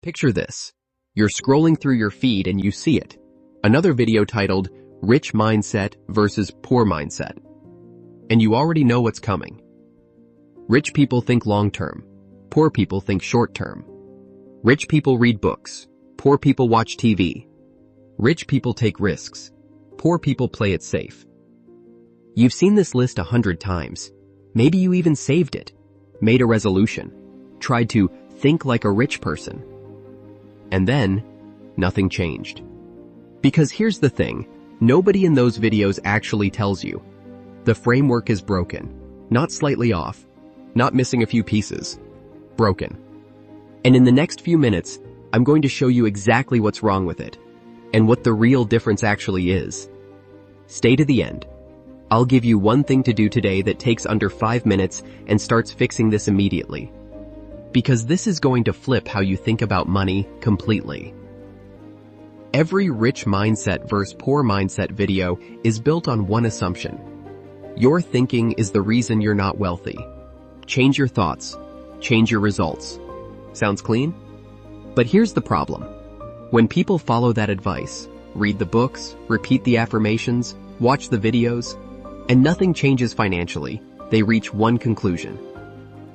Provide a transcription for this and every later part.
Picture this. You're scrolling through your feed and you see it. Another video titled, Rich Mindset versus Poor Mindset. And you already know what's coming. Rich people think long-term. Poor people think short-term. Rich people read books. Poor people watch TV. Rich people take risks. Poor people play it safe. You've seen this list 100 times. Maybe you even saved it, made a resolution, tried to think like a rich person. And then, nothing changed. Because here's the thing, nobody in those videos actually tells you. The framework is broken, not slightly off, not missing a few pieces. Broken. And in the next few minutes, I'm going to show you exactly what's wrong with it, and what the real difference actually is. Stay to the end. I'll give you one thing to do today that takes under 5 minutes and starts fixing this immediately. Because this is going to flip how you think about money completely. Every rich mindset versus poor mindset video is built on one assumption. Your thinking is the reason you're not wealthy. Change your thoughts. Change your results. Sounds clean? But here's the problem. When people follow that advice, read the books, repeat the affirmations, watch the videos, and nothing changes financially, they reach one conclusion.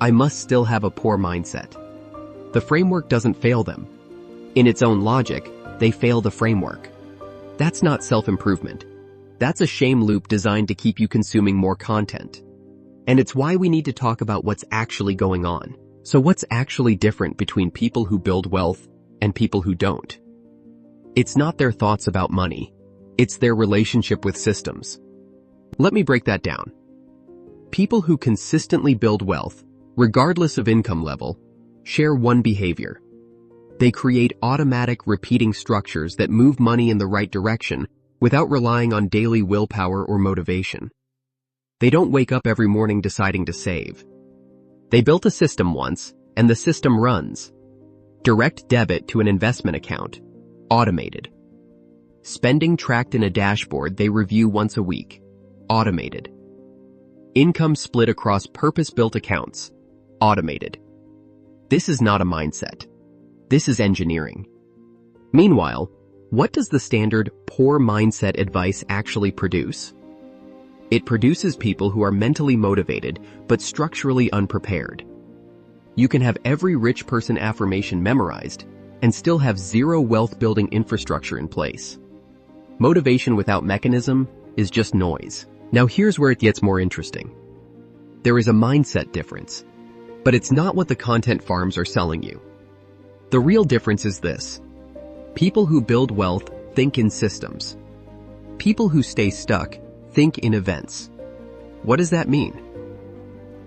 I must still have a poor mindset. The framework doesn't fail them. In its own logic, they fail the framework. That's not self-improvement. That's a shame loop designed to keep you consuming more content. And it's why we need to talk about what's actually going on. So what's actually different between people who build wealth and people who don't? It's not their thoughts about money. It's their relationship with systems. Let me break that down. People who consistently build wealth, regardless of income level, share one behavior. They create automatic repeating structures that move money in the right direction without relying on daily willpower or motivation. They don't wake up every morning deciding to save. They built a system once, and the system runs. Direct debit to an investment account. Automated. Spending tracked in a dashboard they review once a week. Automated. Income split across purpose-built accounts. Automated. This is not a mindset. This is engineering. Meanwhile, what does the standard poor mindset advice actually produce? It produces people who are mentally motivated but structurally unprepared. You can have every rich person affirmation memorized and still have zero wealth-building infrastructure in place. Motivation without mechanism is just noise. Now here's where it gets more interesting. There is a mindset difference, but it's not what the content farms are selling you. The real difference is this. People who build wealth think in systems. People who stay stuck think in events. What does that mean?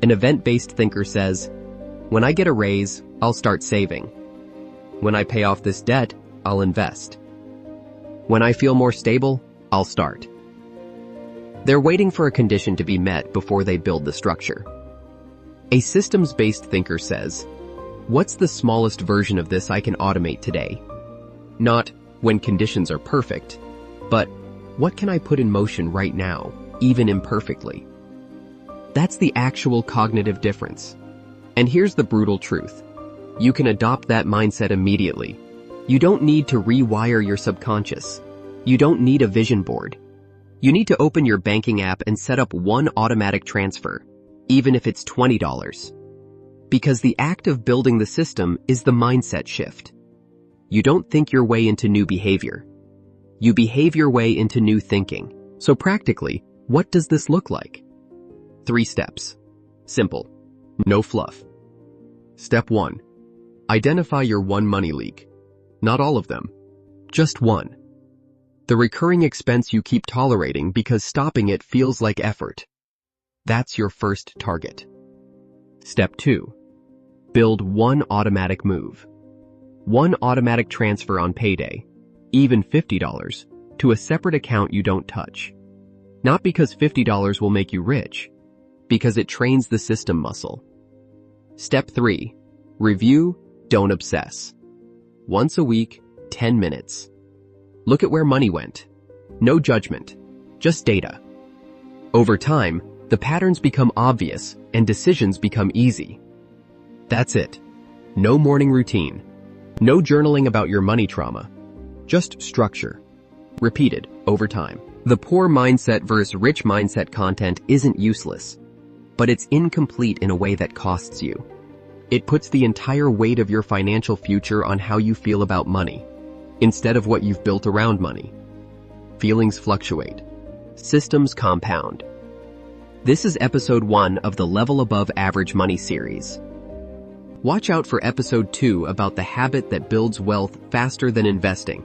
An event-based thinker says, when I get a raise, I'll start saving. When I pay off this debt, I'll invest. When I feel more stable, I'll start. They're waiting for a condition to be met before they build the structure. A systems-based thinker says, what's the smallest version of this I can automate today? Not when conditions are perfect, but what can I put in motion right now, even imperfectly? That's the actual cognitive difference. And here's the brutal truth. You can adopt that mindset immediately. You don't need to rewire your subconscious. You don't need a vision board. You need to open your banking app and set up one automatic transfer, even if it's $20. Because the act of building the system is the mindset shift. You don't think your way into new behavior. You behave your way into new thinking. So practically, what does this look like? 3 steps. Simple. No fluff. Step 1. Identify your one money leak. Not all of them. Just one. The recurring expense you keep tolerating because stopping it feels like effort. That's your first target. Step 2. Build one automatic move. One automatic transfer on payday, even $50, to a separate account you don't touch. Not because $50 will make you rich, because it trains the system muscle. Step 3. Review, don't obsess. Once a week, 10 minutes. Look at where money went. No judgment, just data. Over time, the patterns become obvious and decisions become easy. That's it. No morning routine. No journaling about your money trauma. Just structure. Repeated over time. The poor mindset versus rich mindset content isn't useless, but it's incomplete in a way that costs you. It puts the entire weight of your financial future on how you feel about money, instead of what you've built around money. Feelings fluctuate. Systems compound. This is episode 1 of the Level Above Average Money series. Watch out for episode 2 about the habit that builds wealth faster than investing,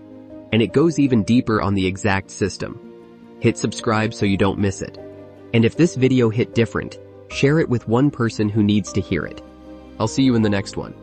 and it goes even deeper on the exact system. Hit subscribe so you don't miss it. And if this video hit different, share it with one person who needs to hear it. I'll see you in the next one.